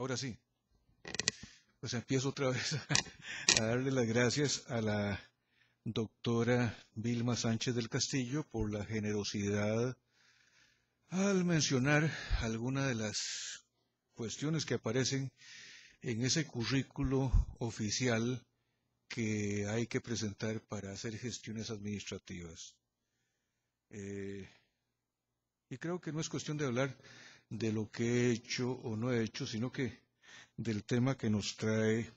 Ahora sí, pues empiezo otra vez a darle las gracias a la doctora Vilma Sánchez del Castillo por la generosidad al mencionar algunas de las cuestiones que aparecen en ese currículo oficial que hay que presentar para hacer gestiones administrativas. Y creo que no es cuestión de hablar de lo que he hecho o no he hecho, sino que del tema que nos trae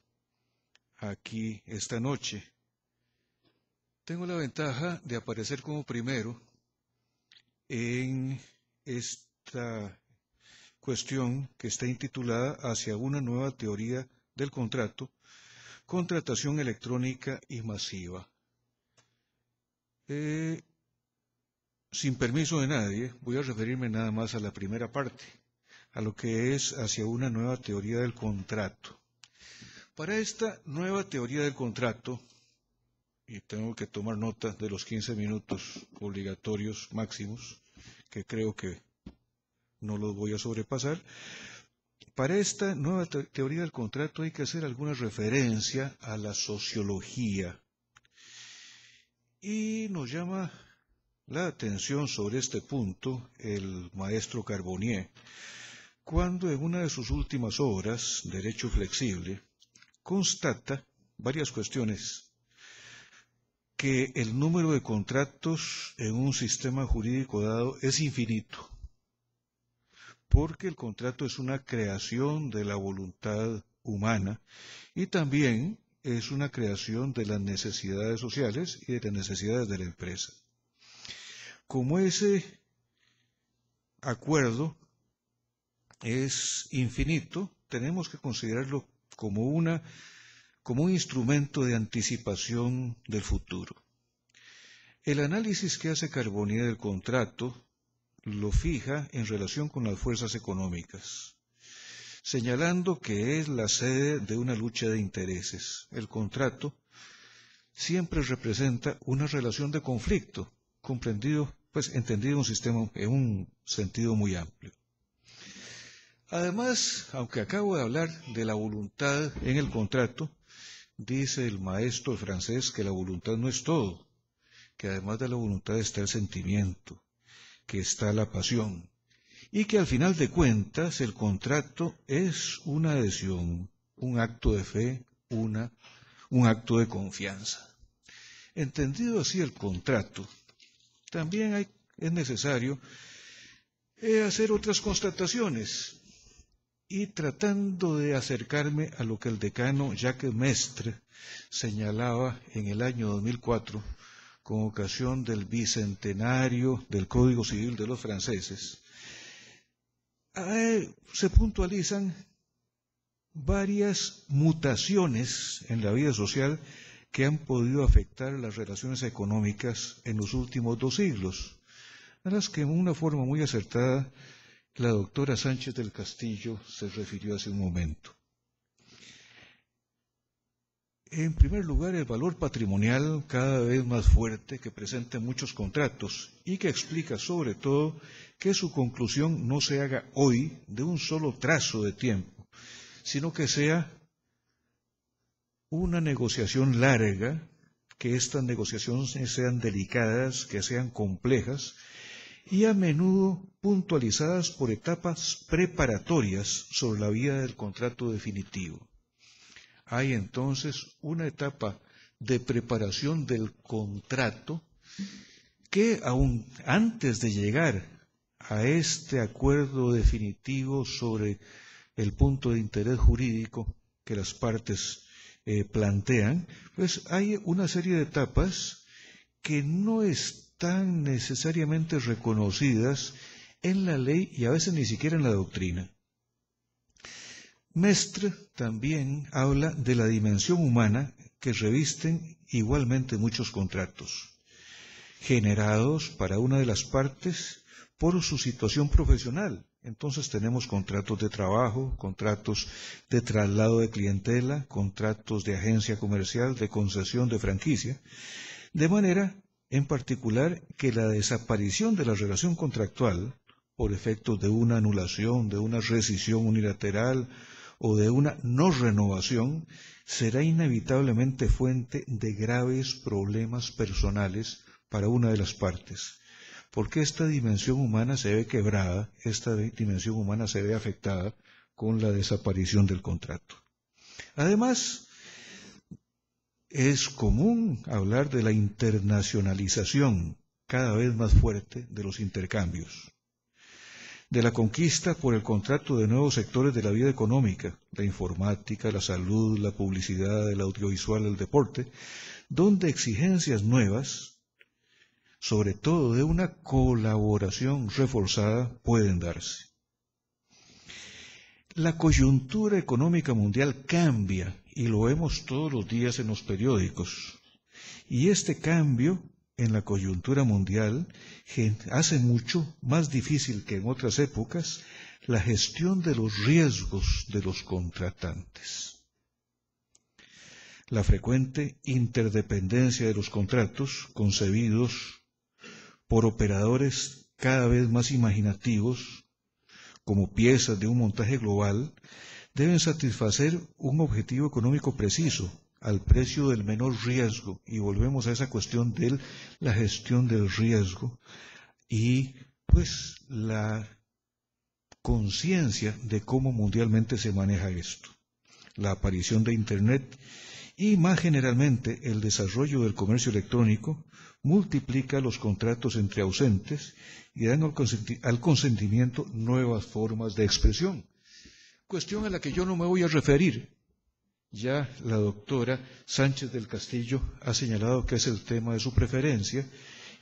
aquí esta noche. Tengo la ventaja de aparecer como primero en esta cuestión que está intitulada Hacia una nueva teoría del contrato, contratación electrónica y masiva. Sin permiso de nadie, voy a referirme nada más a la primera parte, a lo que es hacia una nueva teoría del contrato. Para esta nueva teoría del contrato, y tengo que tomar nota de los 15 minutos obligatorios máximos, que creo que no los voy a sobrepasar, para esta nueva teoría del contrato hay que hacer alguna referencia a la sociología. Y nos llama la atención sobre este punto el maestro Carbonnier, cuando en una de sus últimas obras, Derecho Flexible, constata varias cuestiones: que el número de contratos en un sistema jurídico dado es infinito, porque el contrato es una creación de la voluntad humana y también es una creación de las necesidades sociales y de las necesidades de la empresa. Como ese acuerdo es infinito, tenemos que considerarlo como un instrumento de anticipación del futuro. El análisis que hace Carbonnier del contrato lo fija en relación con las fuerzas económicas, señalando que es la sede de una lucha de intereses. El contrato siempre representa una relación de conflicto, entendido en un sentido muy amplio. Además, aunque acabo de hablar de la voluntad en el contrato, dice el maestro francés que la voluntad no es todo, que además de la voluntad está el sentimiento, que está la pasión, y que al final de cuentas el contrato es una adhesión, un acto de fe, un acto de confianza. Entendido así el contrato, también es necesario hacer otras constataciones, y tratando de acercarme a lo que el decano Jacques Mestre señalaba en el año 2004 con ocasión del bicentenario del Código Civil de los franceses, se puntualizan varias mutaciones en la vida social que han podido afectar las relaciones económicas en los últimos 2 siglos, a las que en una forma muy acertada la doctora Sánchez del Castillo se refirió hace un momento. En primer lugar, el valor patrimonial cada vez más fuerte que presenta muchos contratos y que explica sobre todo que su conclusión no se haga hoy de un solo trazo de tiempo, sino que sea una negociación larga, que estas negociaciones sean delicadas, que sean complejas y a menudo puntualizadas por etapas preparatorias sobre la vía del contrato definitivo. Hay entonces una etapa de preparación del contrato que aún antes de llegar a este acuerdo definitivo sobre el punto de interés jurídico que las partes plantean, pues hay una serie de etapas que no están necesariamente reconocidas en la ley y a veces ni siquiera en la doctrina. Mestre también habla de la dimensión humana que revisten igualmente muchos contratos, generados para una de las partes por su situación profesional. Entonces tenemos contratos de trabajo, contratos de traslado de clientela, contratos de agencia comercial, de concesión de franquicia, de manera en particular que la desaparición de la relación contractual por efectos de una anulación, de una rescisión unilateral o de una no renovación será inevitablemente fuente de graves problemas personales para una de las partes, porque esta dimensión humana se ve quebrada, esta dimensión humana se ve afectada con la desaparición del contrato. Además, es común hablar de la internacionalización cada vez más fuerte de los intercambios, de la conquista por el contrato de nuevos sectores de la vida económica, la informática, la salud, la publicidad, el audiovisual, el deporte, donde exigencias nuevas, sobre todo de una colaboración reforzada, pueden darse. La coyuntura económica mundial cambia y lo vemos todos los días en los periódicos. Y este cambio en la coyuntura mundial hace mucho más difícil que en otras épocas la gestión de los riesgos de los contratantes. La frecuente interdependencia de los contratos concebidos por operadores cada vez más imaginativos como piezas de un montaje global, deben satisfacer un objetivo económico preciso, al precio del menor riesgo, y volvemos a esa cuestión de la gestión del riesgo y pues la conciencia de cómo mundialmente se maneja esto. La aparición de Internet y más generalmente el desarrollo del comercio electrónico multiplica los contratos entre ausentes y dan al consentimiento nuevas formas de expresión. Cuestión a la que yo no me voy a referir. Ya la doctora Sánchez del Castillo ha señalado que es el tema de su preferencia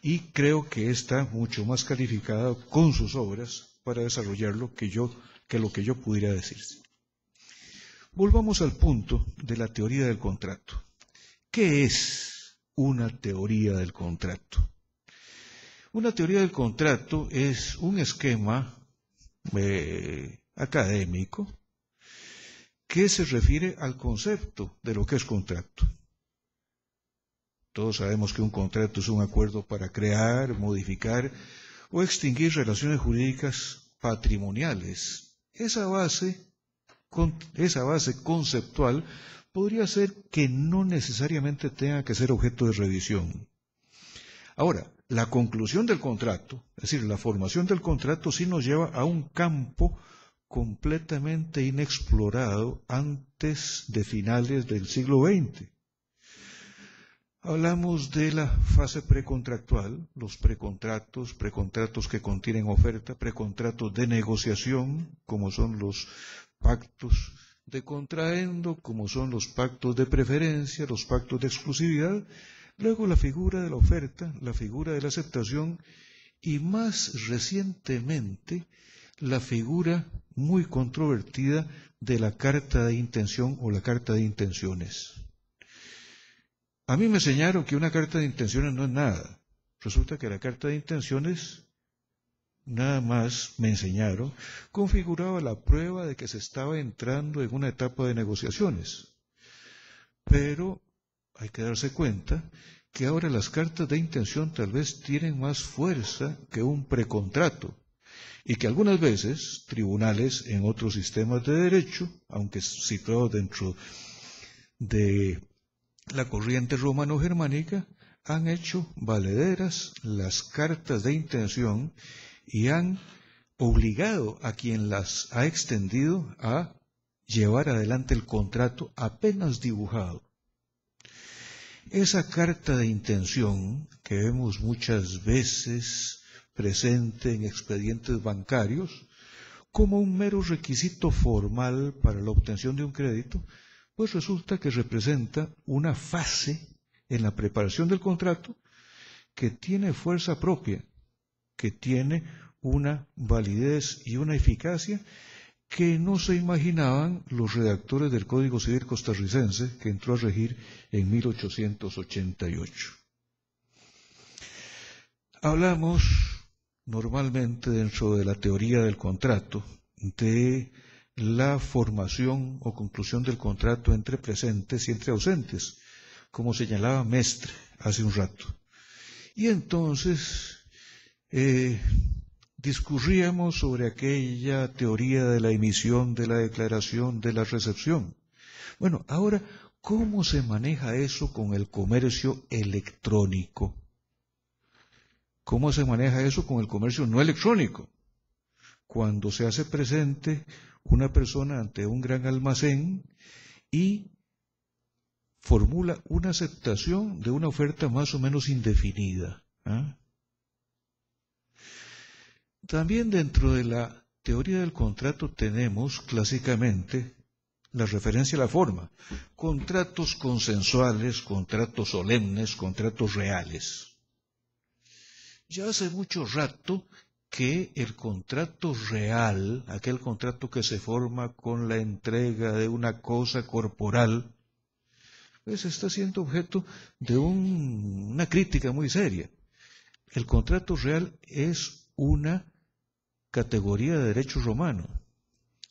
y creo que está mucho más calificada con sus obras para desarrollarlo que lo que yo pudiera decir. Volvamos al punto de la teoría del contrato. ¿Qué es una teoría del contrato? Una teoría del contrato es un esquema académico que se refiere al concepto de lo que es contrato. Todos sabemos que un contrato es un acuerdo para crear, modificar o extinguir relaciones jurídicas patrimoniales. Esa base conceptual podría ser que no necesariamente tenga que ser objeto de revisión. Ahora, la conclusión del contrato, es decir, la formación del contrato sí nos lleva a un campo completamente inexplorado antes de finales del siglo XX. Hablamos de la fase precontractual, los precontratos que contienen oferta, precontratos de negociación, como son los pactos de contraendo, como son los pactos de preferencia, los pactos de exclusividad, luego la figura de la oferta, la figura de la aceptación y más recientemente la figura muy controvertida de la carta de intención o la carta de intenciones. A mí me enseñaron que una carta de intenciones no es nada. Resulta que la carta de intenciones, nada más me enseñaron, configuraba la prueba de que se estaba entrando en una etapa de negociaciones. Pero hay que darse cuenta que ahora las cartas de intención tal vez tienen más fuerza que un precontrato y que algunas veces tribunales en otros sistemas de derecho, aunque situados dentro de la corriente romano-germánica, han hecho valederas las cartas de intención y han obligado a quien las ha extendido a llevar adelante el contrato apenas dibujado. Esa carta de intención que vemos muchas veces presente en expedientes bancarios como un mero requisito formal para la obtención de un crédito, pues resulta que representa una fase en la preparación del contrato que tiene fuerza propia, que tiene una validez y una eficacia que no se imaginaban los redactores del Código Civil costarricense que entró a regir en 1888. Hablamos normalmente dentro de la teoría del contrato de la formación o conclusión del contrato entre presentes y entre ausentes, como señalaba Mestre hace un rato. Y entonces discurríamos sobre aquella teoría de la emisión, de la declaración, de la recepción. Bueno, ahora, ¿cómo se maneja eso con el comercio electrónico? ¿Cómo se maneja eso con el comercio no electrónico? Cuando se hace presente una persona ante un gran almacén y formula una aceptación de una oferta más o menos indefinida. También dentro de la teoría del contrato tenemos clásicamente la referencia a la forma. Contratos consensuales, contratos solemnes, contratos reales. Ya hace mucho rato que el contrato real, aquel contrato que se forma con la entrega de una cosa corporal, pues está siendo objeto de una crítica muy seria. El contrato real es una categoría de derecho romano.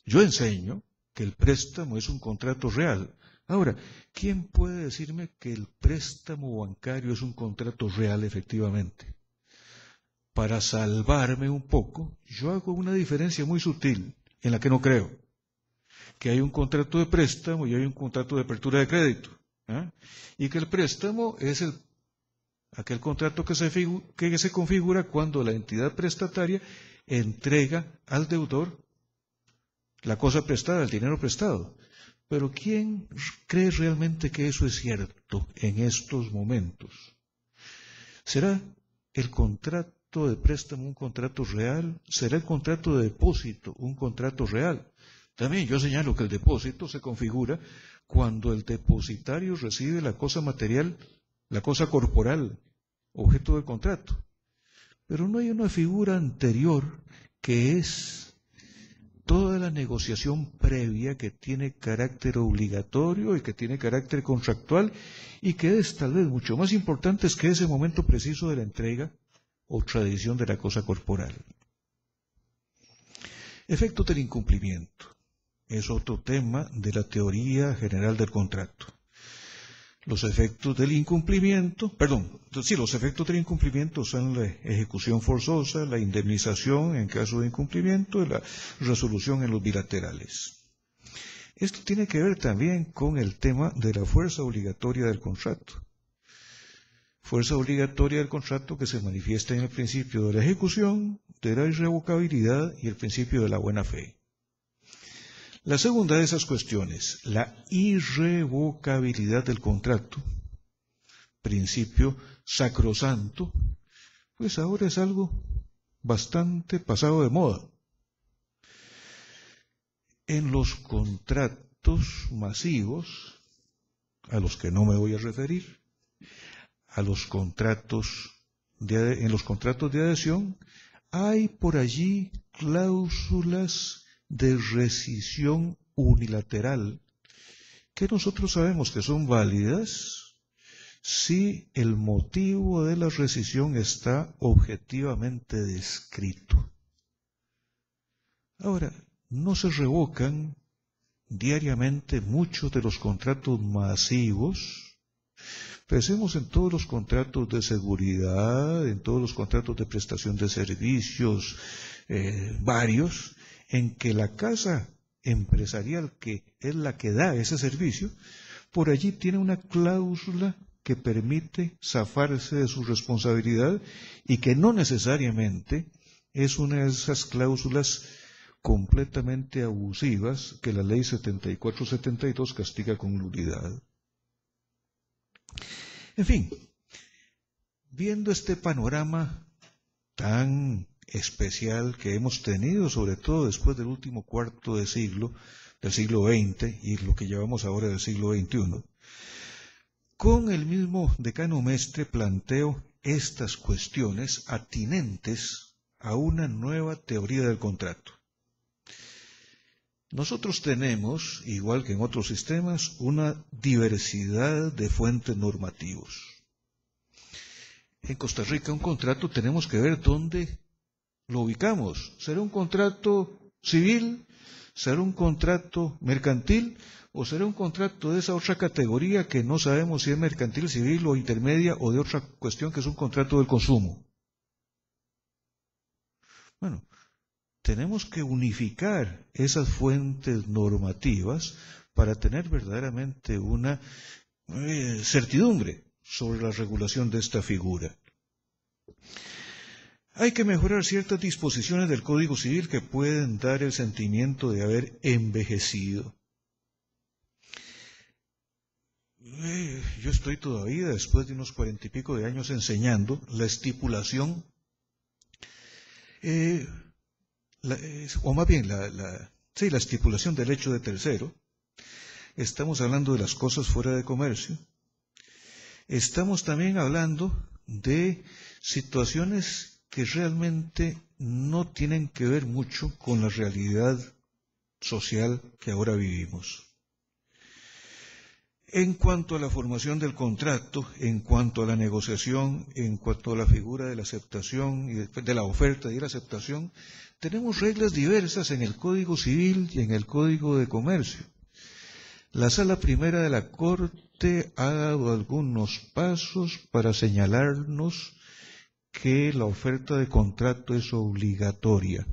Yo enseño que el préstamo es un contrato real. Ahora, ¿quién puede decirme que el préstamo bancario es un contrato real efectivamente? Para salvarme un poco, yo hago una diferencia muy sutil en la que no creo. Que hay un contrato de préstamo y hay un contrato de apertura de crédito. Y que el préstamo es aquel contrato que se configura cuando la entidad prestataria entrega al deudor la cosa prestada, el dinero prestado. Pero ¿quién cree realmente que eso es cierto en estos momentos? ¿Será el contrato de préstamo un contrato real? ¿Será el contrato de depósito un contrato real? También yo señalo que el depósito se configura cuando el depositario recibe la cosa material, la cosa corporal, objeto del contrato. Pero no hay una figura anterior que es toda la negociación previa que tiene carácter obligatorio y que tiene carácter contractual y que es tal vez mucho más importante que ese momento preciso de la entrega o tradición de la cosa corporal. Efecto del incumplimiento. Es otro tema de la teoría general del contrato. Los efectos del incumplimiento, los efectos del incumplimiento son la ejecución forzosa, la indemnización en caso de incumplimiento y la resolución en los bilaterales. Esto tiene que ver también con el tema de la fuerza obligatoria del contrato. Fuerza obligatoria del contrato que se manifiesta en el principio de la ejecución, de la irrevocabilidad y el principio de la buena fe. La segunda de esas cuestiones, la irrevocabilidad del contrato, principio sacrosanto, pues ahora es algo bastante pasado de moda. En los contratos masivos, a los que no me voy a referir, en los contratos de adhesión, hay por allí cláusulas de rescisión unilateral, que nosotros sabemos que son válidas si el motivo de la rescisión está objetivamente descrito. Ahora, no se revocan diariamente muchos de los contratos masivos. Pensemos en todos los contratos de seguridad, en todos los contratos de prestación de servicios, varios, en que la casa empresarial, que es la que da ese servicio, por allí tiene una cláusula que permite zafarse de su responsabilidad y que no necesariamente es una de esas cláusulas completamente abusivas que la ley 7472 castiga con nulidad. En fin, viendo este panorama tan especial que hemos tenido, sobre todo después del último cuarto de siglo, del siglo XX y lo que llevamos ahora del siglo XXI, con el mismo decano Mestre planteo estas cuestiones atinentes a una nueva teoría del contrato. Nosotros tenemos, igual que en otros sistemas, una diversidad de fuentes normativos. En Costa Rica un contrato tenemos que ver dónde lo ubicamos. ¿Será un contrato civil? ¿Será un contrato mercantil? ¿O será un contrato de esa otra categoría que no sabemos si es mercantil, civil o intermedia o de otra cuestión que es un contrato del consumo? Bueno, tenemos que unificar esas fuentes normativas para tener verdaderamente una certidumbre sobre la regulación de esta figura. Hay que mejorar ciertas disposiciones del Código Civil que pueden dar el sentimiento de haber envejecido. Yo estoy todavía, después de unos 40 y pico de años, enseñando la estipulación, o más bien la estipulación del hecho de tercero. Estamos hablando de las cosas fuera de comercio. Estamos también hablando de situaciones que realmente no tienen que ver mucho con la realidad social que ahora vivimos. En cuanto a la formación del contrato, en cuanto a la negociación, en cuanto a la figura de la aceptación y de la oferta y la aceptación, tenemos reglas diversas en el Código Civil y en el Código de Comercio. La Sala Primera de la Corte ha dado algunos pasos para señalarnos que la oferta de contrato es obligatoria.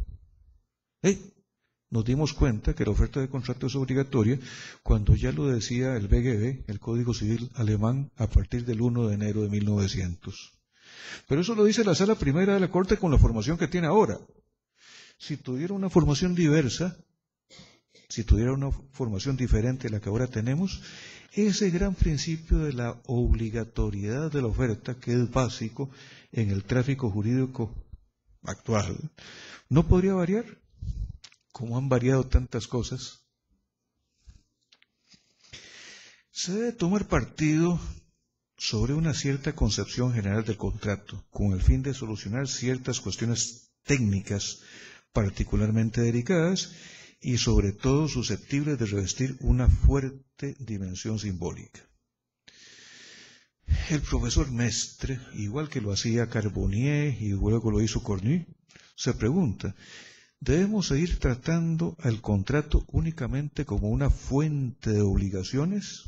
Nos dimos cuenta que la oferta de contrato es obligatoria cuando ya lo decía el BGB, el Código Civil alemán, a partir del 1 de enero de 1900. Pero eso lo dice la Sala Primera de la Corte con la formación que tiene ahora. Si tuviera una formación diversa, si tuviera una formación diferente a la que ahora tenemos, ese gran principio de la obligatoriedad de la oferta, que es básico en el tráfico jurídico actual, no podría variar. Como han variado tantas cosas, se debe tomar partido sobre una cierta concepción general del contrato, con el fin de solucionar ciertas cuestiones técnicas particularmente delicadas y sobre todo susceptibles de revestir una fuerte dimensión simbólica. El profesor Mestre, igual que lo hacía Carbonnier y luego lo hizo Cornu, se pregunta: ¿debemos seguir tratando al contrato únicamente como una fuente de obligaciones?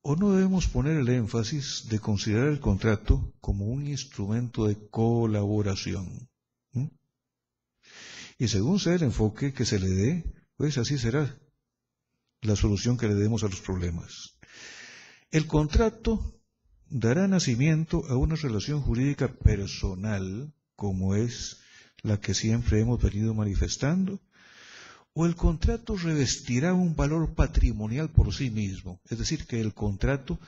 ¿O no debemos poner el énfasis de considerar el contrato como un instrumento de colaboración? Y según sea el enfoque que se le dé, pues así será la solución que le demos a los problemas. El contrato dará nacimiento a una relación jurídica personal, como es la que siempre hemos venido manifestando, o el contrato revestirá un valor patrimonial por sí mismo, es decir, que el contrato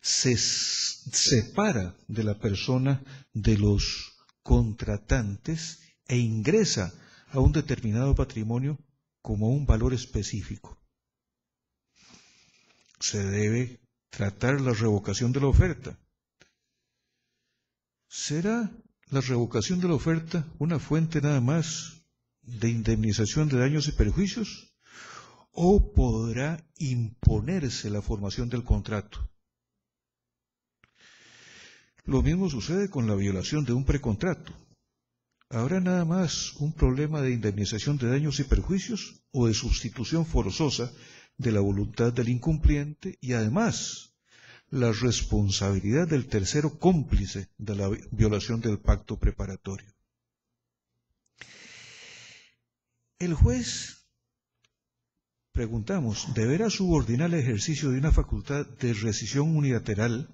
se separa de la persona de los contratantes e ingresa a un determinado patrimonio como un valor específico. Se debe tratar la revocación de la oferta. ¿Será la revocación de la oferta una fuente nada más de indemnización de daños y perjuicios? ¿O podrá imponerse la formación del contrato? Lo mismo sucede con la violación de un precontrato. ¿Habrá nada más un problema de indemnización de daños y perjuicios o de sustitución forzosa de la voluntad del incumpliente y además la responsabilidad del tercero cómplice de la violación del pacto preparatorio? El juez, preguntamos, ¿deberá subordinar el ejercicio de una facultad de rescisión unilateral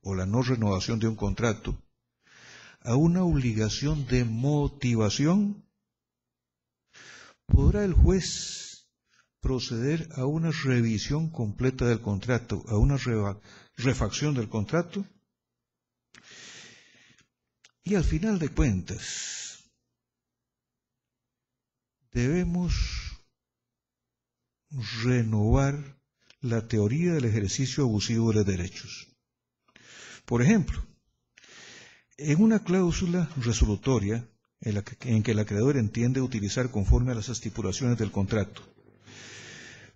o la no renovación de un contrato a una obligación de motivación? ¿Podrá el juez proceder a una revisión completa del contrato, a una refacción del contrato? Y al final de cuentas, debemos renovar la teoría del ejercicio abusivo de los derechos. Por ejemplo, en una cláusula resolutoria en que el acreedor entiende utilizar conforme a las estipulaciones del contrato,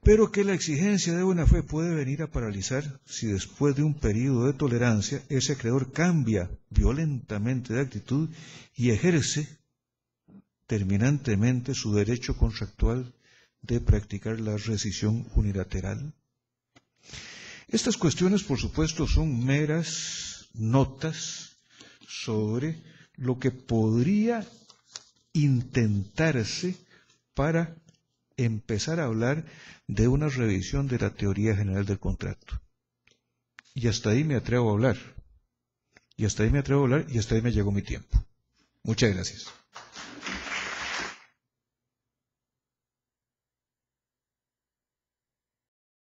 pero que la exigencia de buena fe puede venir a paralizar si después de un periodo de tolerancia ese acreedor cambia violentamente de actitud y ejerce terminantemente su derecho contractual de practicar la rescisión unilateral. Estas cuestiones, por supuesto, son meras notas sobre lo que podría intentarse para empezar a hablar de una revisión de la teoría general del contrato. Y hasta ahí me atrevo a hablar. Y hasta ahí me llegó mi tiempo. Muchas gracias.